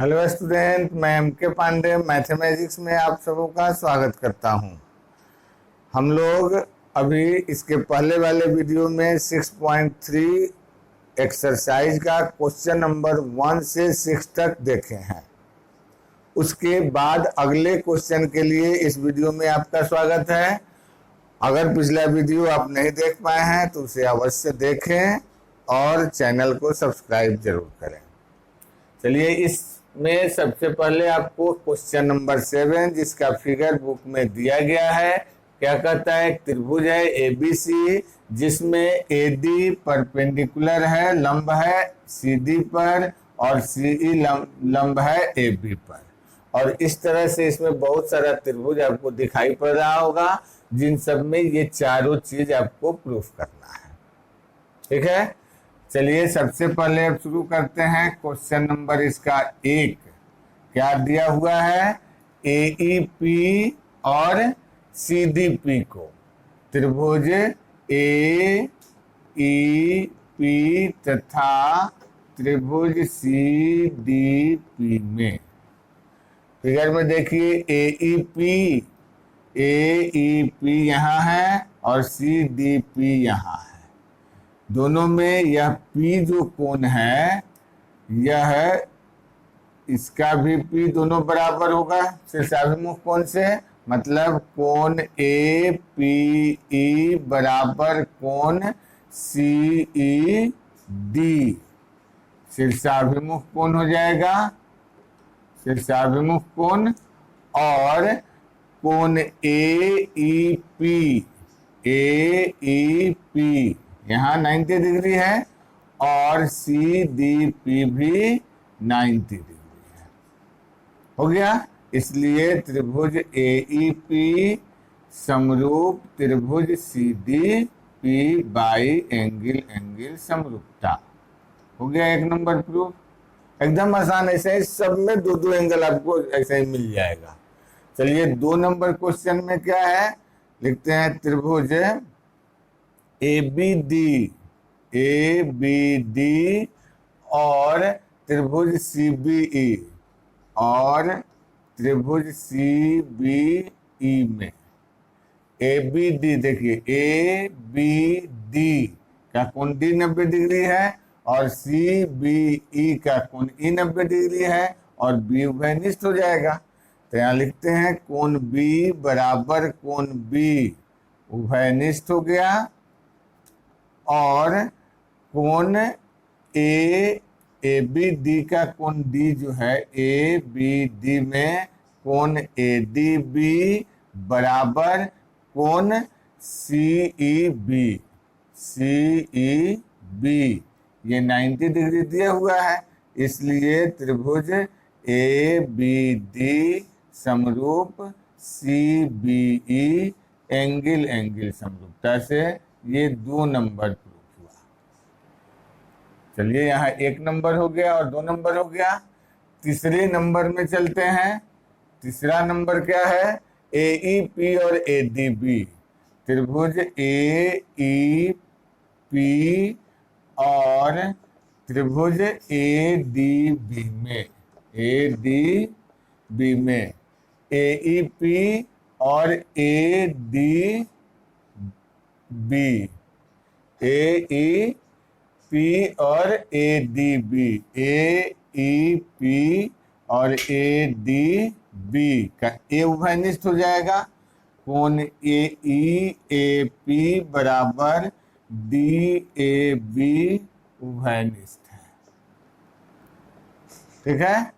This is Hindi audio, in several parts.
हेलो स्टूडेंट, मैं एम के पांडे मैथमेटिक्स में आप सबों का स्वागत करता हूं। हम लोग अभी इसके पहले वाले वीडियो में 6.3 एक्सरसाइज का क्वेश्चन नंबर 1 से 6 तक देखे हैं। उसके बाद अगले क्वेश्चन के लिए इस वीडियो में आपका स्वागत है। अगर पिछला वीडियो आप नहीं देख पाए हैं तो उसे अवश्य देखें और चैनल को सब्सक्राइब जरूर करें। चलिए, इसमें सबसे पहले आपको क्वेश्चन नंबर 7 जिसका फिगर बुक में दिया गया है, क्या कहता है? त्रिभुज है एबीसी जिसमें एडी परपेंडिकुलर है, लंब है सीडी पर और सीई लंब है एबी पर। और इस तरह से इसमें बहुत सारा त्रिभुज आपको दिखाई पड़ रहा होगा, जिन सब में ये चारों चीज आपको प्रूफ करना है। ठीक है, चलिए सबसे पहले अब शुरू करते हैं। क्वेश्चन नंबर इसका 1 क्या दिया हुआ है? एईपी और सीडीपी को त्रिभुज एईपी तथा त्रिभुज सीडीपी में, फिगर में देखिए एईपी यहाँ है और सीडीपी यहाँ है। दोनों में यह P जो कोण है, यह इसका भी P दोनों बराबर होगा शीर्षाभिमुख कोण से, मतलब कोण APE बराबर कोण CED शीर्षाभिमुख कोण हो जाएगा, शीर्षाभिमुख कोण। और कोण AEP यहाँ 90 डिग्री है और CDP भी 90 डिग्री है। हो गया, इसलिए त्रिभुज AEP समरूप त्रिभुज CDP बाई एंगल समरूपता। हो गया एक नंबर प्रूफ। एकदम आसान, ऐसे ही सब में दो एंगल आपको ऐसे ही मिल जाएगा। चलिए 2 नंबर क्वेश्चन में क्या है, लिखते हैं त्रिभुज ABD और त्रिभुज CBE और त्रिभुज CBE में ABD, देखिए ABD का कोण D 90 डिग्री है और CBE का कोण E 90 डिग्री है और B उभयनिष्ठ हो जाएगा। तो यहाँ लिखते हैं कोण B बराबर कोण B उभयनिष्ठ हो गया और कोण ABD का कोण D जो है ABD में कोण ADB बराबर कोण CEB ये 90 डिग्री दिया हुआ है, इसलिए त्रिभुज ABD समरूप CBE एंगल समरूपता से ये 2 नंबर प्रूफ हुआ। चलिए यहाँ 1 नंबर हो गया और 2 नंबर हो गया। तीसरे नंबर में चलते हैं। तीसरा नंबर क्या है? AEP और ADB त्रिभुज AEP और त्रिभुज ADB में AEP और ADB और ADB का A उभयनिष्ठ हो जाएगा। कोण AEAP बराबर DAB उभयनिष्ठ है। ठीक है,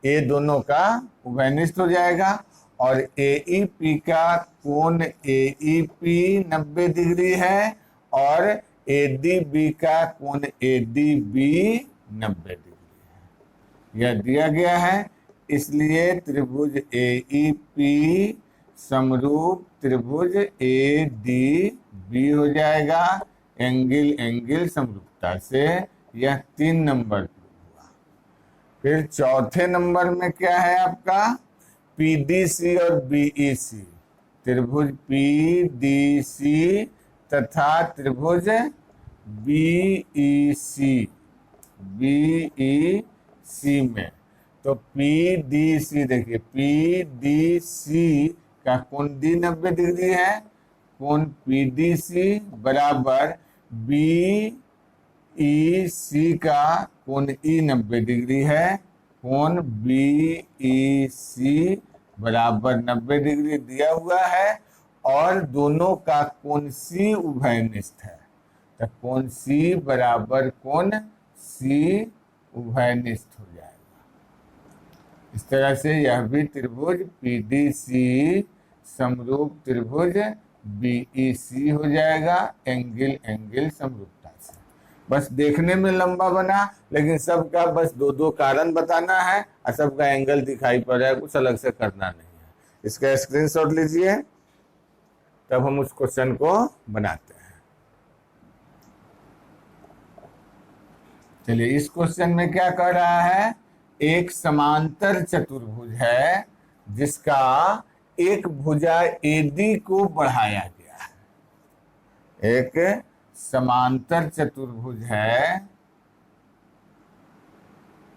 ये दोनों का उभयनिष्ठ हो जाएगा और AEP का कोण AEP 90 डिग्री है और ADB का कोण ADB 90 डिग्री है। यह दिया गया है, इसलिए त्रिभुज AEP समरूप त्रिभुज ADB हो जाएगा एंगल समरूपता से। यह 3 नंबर हुआ। फिर चौथे नंबर में क्या है आपका? PDC और BEC त्रिभुज PDC तथा त्रिभुज BEC में तो पी डी सी, देखिए पी डी सी का कोण डी 90 डिग्री है, कोण पी डी सी बराबर बी ई सी का कोण ई 90 डिग्री है, कोण बी ई सी बराबर 90 डिग्री दिया हुआ है और दोनों का कोण सी उभयनिष्ठ है। तो कोण सी बराबर कोण सी उभयनिष्ठ हो जाएगा। इस तरह से यह भी त्रिभुज पीडीसी समरूप त्रिभुज बीईसी हो जाएगा एंगल एंगल समरूपता से। बस देखने में लंबा बना, लेकिन सबका बस दो दो कारण बताना है और सबका एंगल दिखाई पड़ रहा है, कुछ अलग से करना नहीं है। इसका स्क्रीनशॉट लीजिए, तब हम उस क्वेश्चन को बनाते हैं। चलिए, इस क्वेश्चन में क्या कह रहा है, एक समांतर चतुर्भुज है जिसका एक भुजा एडी को बढ़ाया गया है। एक समांतर चतुर्भुज है,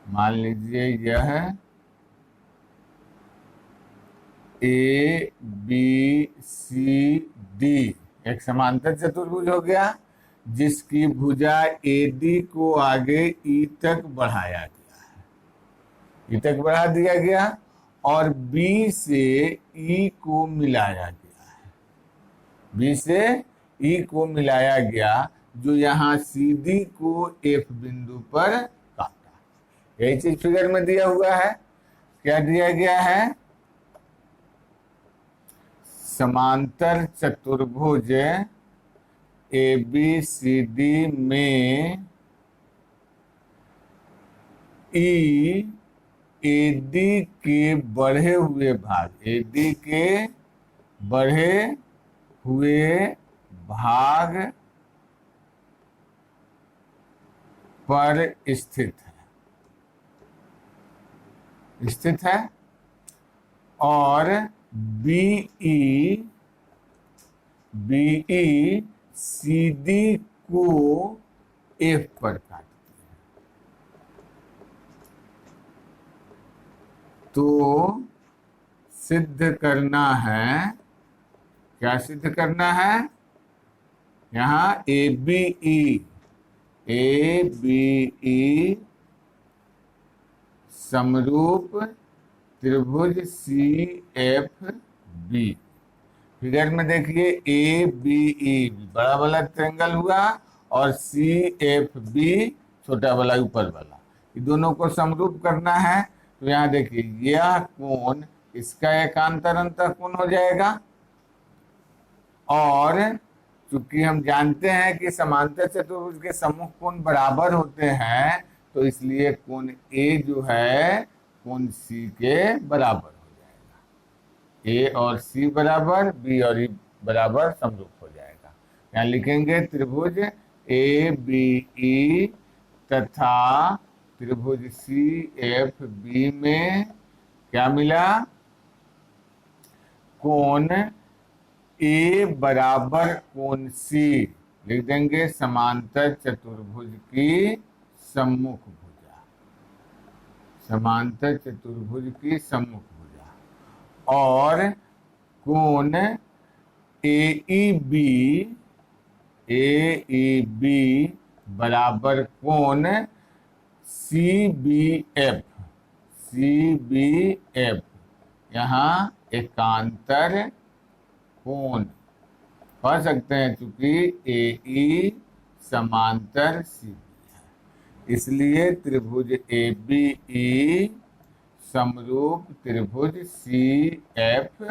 मान लीजिए यह ए बी सी डी एक समांतर चतुर्भुज हो गया जिसकी भुजा एडी को आगे ई तक बढ़ाया गया है, ई तक बढ़ा दिया गया और बी से ई को मिलाया गया है, बी से ई को मिलाया गया जो यहाँ सी डी को एफ बिंदु पर काटा। यही चीज फिगर में दिया हुआ है। क्या दिया गया है, समांतर चतुर्भुज ए बी सी डी में ई एडी के बढ़े हुए भाग, एडी के बढ़े हुए भाग पर स्थित है और बीई सी डी को एफ पर काटती है। तो सिद्ध करना है, क्या सिद्ध करना है, यहाँ ए बी ई समरूप त्रिभुज सी एफ बी। फिगर में देखिए ए बी ई बड़ा वाला ट्रायंगल हुआ और सी एफ बी छोटा वाला ऊपर वाला, ये दोनों को समरूप करना है। तो यहाँ देखिए यह कोण इसका एकांतर अंतर कोण हो जाएगा और चूंकि हम जानते हैं कि समांतर चतुर्भुज के सम्मुख कोण बराबर होते हैं तो इसलिए कोण ए जो है कोण सी के बराबर हो जाएगा। ए और सी बराबर, बी और ई बराबर समरूप हो जाएगा। यहाँ लिखेंगे त्रिभुज ए बी ई तथा त्रिभुज सी एफ बी में क्या मिला, कोण ए बराबर कोण सी, लिख देंगे समांतर चतुर्भुज की सम्मुख भुजा, समांतर चतुर्भुज की सम्मुख भुजा और कोण ए ई बी बराबर कोण सी बी एफ, यहाँ एकांतर कोण पढ़ सकते हैं चूंकि ए ई समांतर सी बी है, इसलिए त्रिभुज ए बी ई समरूप त्रिभुज सी एफ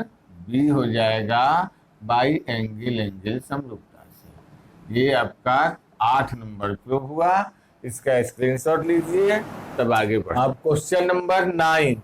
बी हो जाएगा बाई एंगल एंगल समरूपता से। ये आपका 8 नंबर प्रूफ हुआ। इसका स्क्रीनशॉट लीजिए, तब आगे बढ़े। अब क्वेश्चन नंबर 9,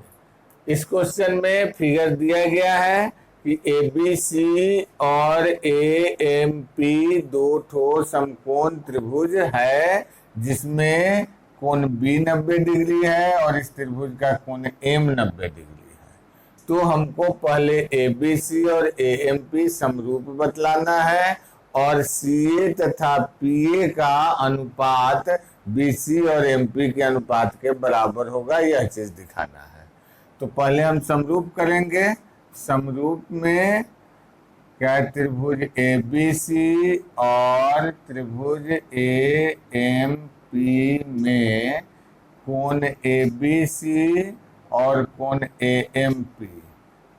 इस क्वेश्चन में फिगर दिया गया है कि ए बी सी और ए एम पी दो ठोस समकोण त्रिभुज है जिसमें कोण बी 90 डिग्री है और इस त्रिभुज का कोण एम 90 डिग्री है। तो हमको पहले ए बी सी और ए एम पी समरूप बतलाना है और सी ए तथा पी ए का अनुपात BC और MP के अनुपात के बराबर होगा, यह चीज दिखाना है। तो पहले हम समरूप करेंगे। समरूप में क्या है, त्रिभुज ABC और त्रिभुज AMP में कोण ABC और कोण AMP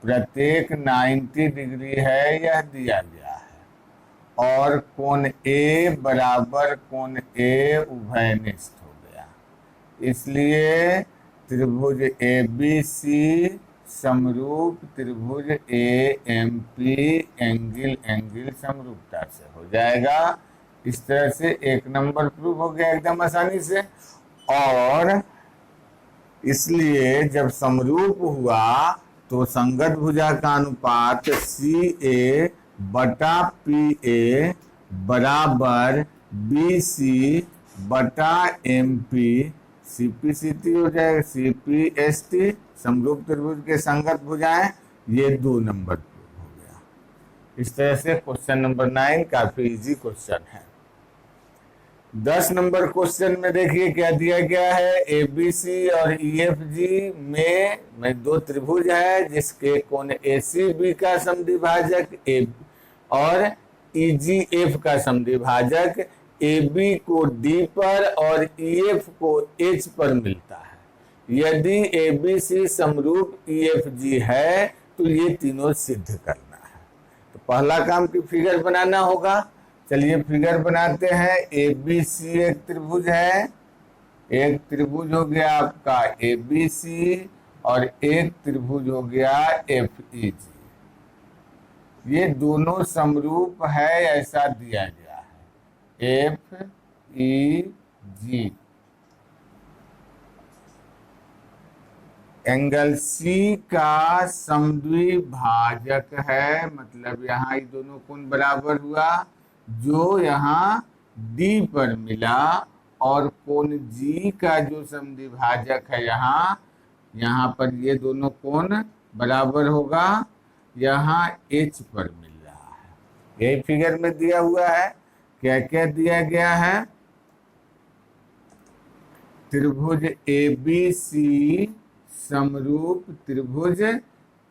प्रत्येक 90 डिग्री है, यह दिया गया है। और कोण A बराबर कोण A उभयनिष्ठ हो गया, इसलिए त्रिभुज ABC समरूप त्रिभुज AMP एंगल समरूपता से हो जाएगा। इस तरह से 1 नंबर प्रूफ हो गया एकदम आसानी से। और इसलिए जब समरूप हुआ तो संगत भुजा का अनुपात CA बटा PA बराबर BC बटा MP CPCT हो जाएगा, CPST समरूप त्रिभुज के संगत भुजाएं, ये 2 नंबर हो गया। इस तरह से क्वेश्चन नंबर 9 काफी इजी क्वेश्चन है। 10 नंबर क्वेश्चन में देखिए क्या दिया गया है। ABC और EFG में 2 त्रिभुज है जिसके कोण ACB का समद्विभाजक और EGF का समद्विभाजक AB को D पर और EF को H पर मिलता है। यदि ABC समरूप EFG है तो ये तीनों सिद्ध करना है। तो पहला काम की फिगर बनाना होगा। चलिए फिगर बनाते हैं। ABC एक त्रिभुज है, एक त्रिभुज हो गया आपका ABC और एक त्रिभुज हो गया FEG। ये दोनों समरूप है ऐसा दिया गया है, FEG। एंगल C का समद्विभाजक है, मतलब यहाँ ये दोनों कोण बराबर हुआ, जो यहाँ D पर मिला। और कोण G का जो समद्विभाजक है यहाँ पर ये दोनों कोण बराबर होगा, यहाँ H पर मिल रहा है। यही फिगर में दिया हुआ है। क्या क्या दिया गया है। त्रिभुज ABC समरूप त्रिभुज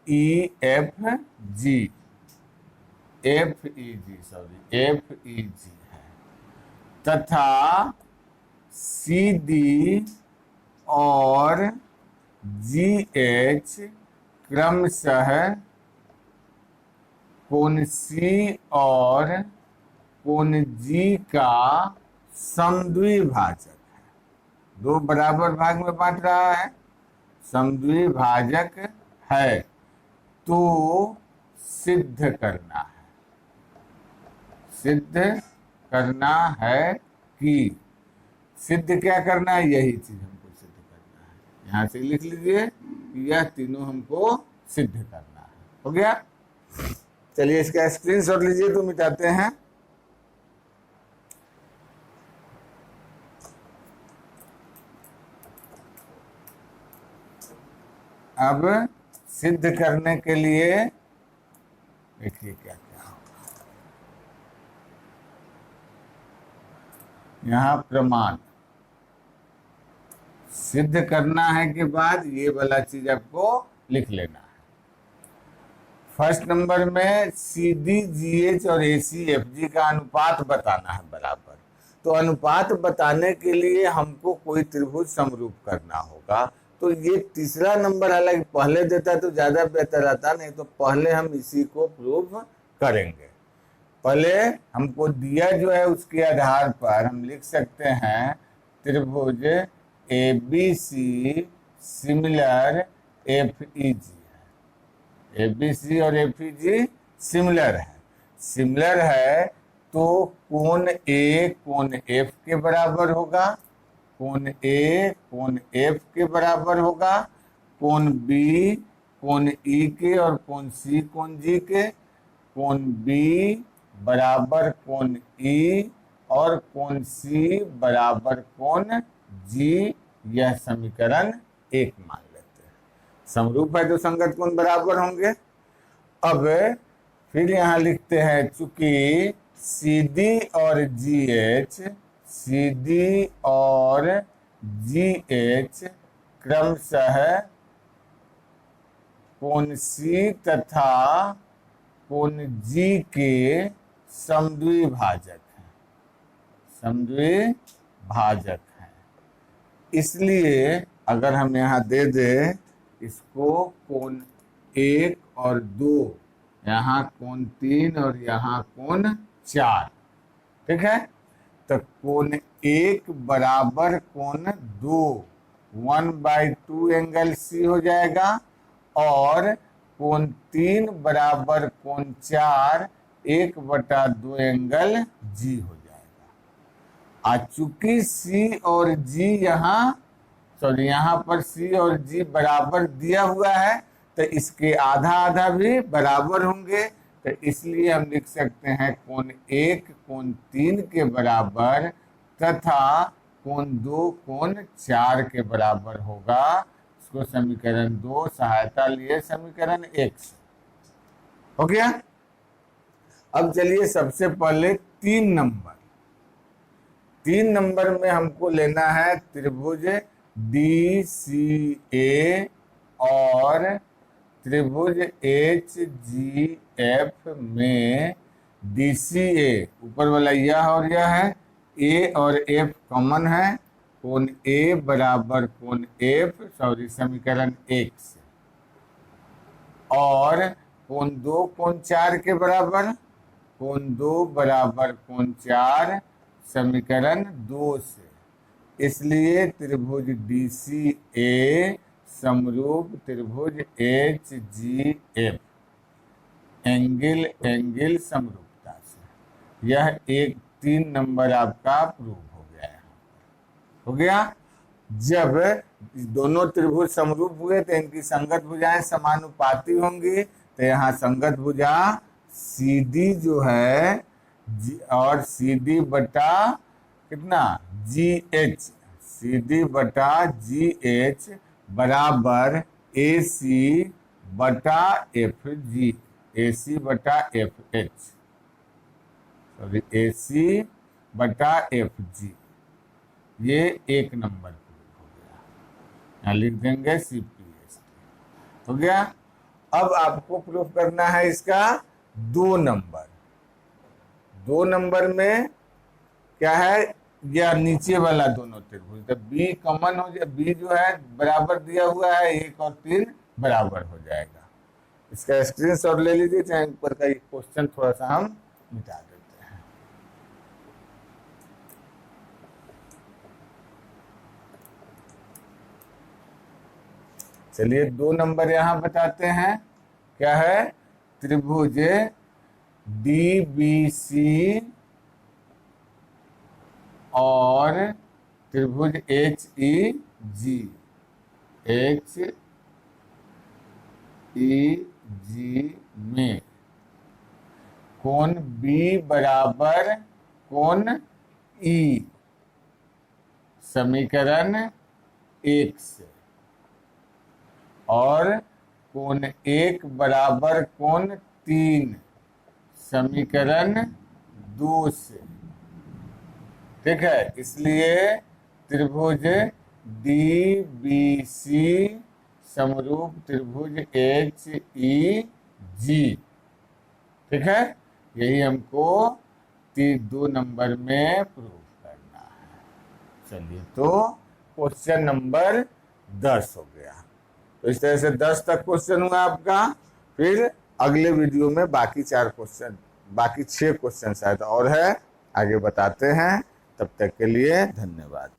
FEG है तथा CD और GH क्रमशः कोण C और कोण G का समद्विभाजक है। 2 बराबर भाग में बांट रहा है, समद्विभाजक है। तो सिद्ध करना है कि सिद्ध क्या करना है, यही चीज हमको सिद्ध करना है। यहां से लिख लीजिए, यह तीनों हमको सिद्ध करना है। हो गया। चलिए इसका स्क्रीनशॉट लीजिए तो मिटाते हैं। अब सिद्ध करने के लिए देखिए क्या क्या होगा। यहाँ प्रमाण सिद्ध करना है के बाद ये वाला चीज आपको लिख लेना है। फर्स्ट नंबर में CD GH और AC FG का अनुपात बताना है बराबर। तो अनुपात बताने के लिए हमको कोई त्रिभुज समरूप करना होगा। तो ये तीसरा नंबर हालांकि पहले देता तो ज्यादा बेहतर आता, नहीं तो पहले हम इसी को प्रूव करेंगे। पहले हमको दिया जो है उसके आधार पर हम लिख सकते हैं त्रिभुज ABC सिमिलर FEG है। ABC और FEG सिमिलर है तो कोण A कोण F के बराबर होगा, कोण A कोण F के बराबर होगा, कोण B कोण E के और कोण C कोण G के, कोण B बराबर कोण E और कोण C बराबर कोण G। यह समीकरण 1 मान लेते हैं। समरूप है तो संगत कोण बराबर होंगे। अब फिर यहाँ लिखते हैं चूंकि CD और GH CD और GH क्रमशः कोण C तथा कोण G के समद्विभाजक हैं, समद्विभाजक हैं। इसलिए अगर हम यहाँ दे दे इसको कोण 1 और 2, यहाँ कोण 3 और यहाँ कोण 4, ठीक है। तो कोण 1 बराबर कोण 2 1/2 एंगल C हो जाएगा और कोण 3 बराबर कोण 4 1/2 एंगल G हो जाएगा। चूंकि C और G यहाँ पर C और G बराबर दिया हुआ है तो इसके आधा आधा भी बराबर होंगे, तो इसलिए हम लिख सकते हैं कोण 1 कोण 3 के बराबर तथा कोण 2 कोण 4 के बराबर होगा। इसको समीकरण 2 सहायता लिए समीकरण 1 से हो गया। अब चलिए सबसे पहले 3 नंबर में हमको लेना है त्रिभुज DCA और त्रिभुज HGF में DCA ऊपर वाला यह और यह है, A और F कॉमन है, कोण A बराबर कोण F समीकरण 1 से, और कोण 2 कोण 4 के बराबर, कोण 2 बराबर कोण 4 समीकरण 2 से। इसलिए त्रिभुज DCA समरूप त्रिभुज HGF एंगल समरूपता से। यह 3 नंबर आपका प्रूव हो गया है। हो गया। जब दोनों त्रिभुज समरूप हुए तो इनकी संगत भुजाएं समानुपाती होंगी, तो यहाँ संगत भुजा CD जो है और CD बटा कितना GH, CD बटा GH बराबर AC बटा FG, AC बटा FH, सॉरी AC बटा FG। ये 1 नंबर प्रूफ हो गया। यहाँ लिख देंगे CPST। हो गया। अब आपको प्रूफ करना है इसका 2 नंबर। 2 नंबर में क्या है, या नीचे वाला दोनों त्रिभुज, तो B कॉमन हो जाए, B जो है बराबर दिया हुआ है, 1 और 3 बराबर हो जाएगा। इसका स्क्रीनशॉट ले लीजिए, चाहे ऊपर का क्वेश्चन थोड़ा सा हम मिटा देते हैं। चलिए 2 नंबर यहाँ बताते हैं। क्या है, त्रिभुज DBC और त्रिभुज HEG में कोण B बराबर कोण E समीकरण 1 से, और कोण 1 बराबर कोण 3 समीकरण 2 से। ठीक है। इसलिए त्रिभुज DBC समरूप त्रिभुज HEG, ठीक है। यही हमको 2 नंबर में प्रूफ करना है। चलिए, तो क्वेश्चन नंबर 10 हो गया। तो इस तरह से 10 तक क्वेश्चन हुआ आपका। फिर अगले वीडियो में बाकी 6 क्वेश्चन शायद और है, आगे बताते हैं। तब तक के लिए धन्यवाद।